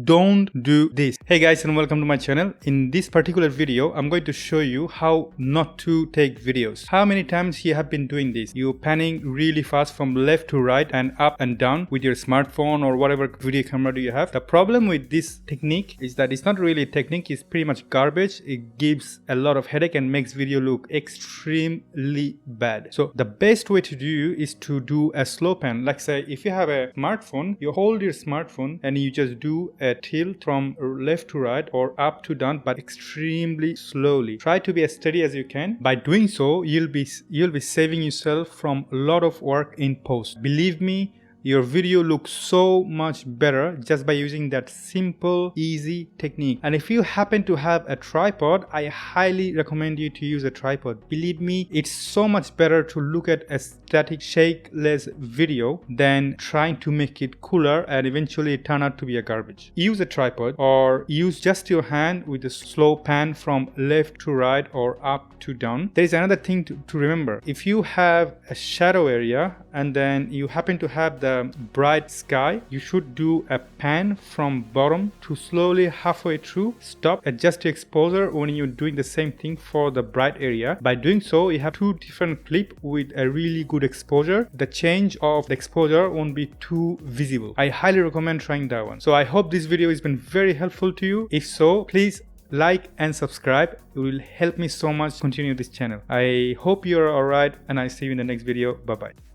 don't do this. Hey guys, and welcome to my channel. In this particular video, I'm going to show you how not to take videos. How many times you have been doing this? You panning really fast from left to right and up and down with your smartphone or whatever video camera do you have. The problem with this technique is that it's not really a technique, it's pretty much garbage. It gives a lot of headache and makes video look extremely bad. So the best way to do is to do a slow pan. Like say, if you have a smartphone, you hold your smartphone and you just do a tilt from left to right or up to down, but extremely slowly. Try to be as steady as you can. By doing so, you'll be saving yourself from a lot of work in post. Believe me, your video looks so much better just by using that simple, easy technique. And if you happen to have a tripod, I highly recommend you to use a tripod. Believe me, it's so much better to look at a static, shakeless video than trying to make it cooler and eventually turn out to be a garbage. Use a tripod or use just your hand with a slow pan from left to right or up to down. There is another thing to remember. If you have a shadow area and then you happen to have the bright sky, you should do a pan from bottom to slowly halfway through. Stop, adjust your exposure when you're doing the same thing for the bright area. By doing so, you have two different clips with a really good exposure. The change of the exposure won't be too visible. I highly recommend trying that one. So I hope this video has been very helpful to you. If so, please like and subscribe. It will help me so much continue this channel. I hope you're alright and I see you in the next video. Bye bye.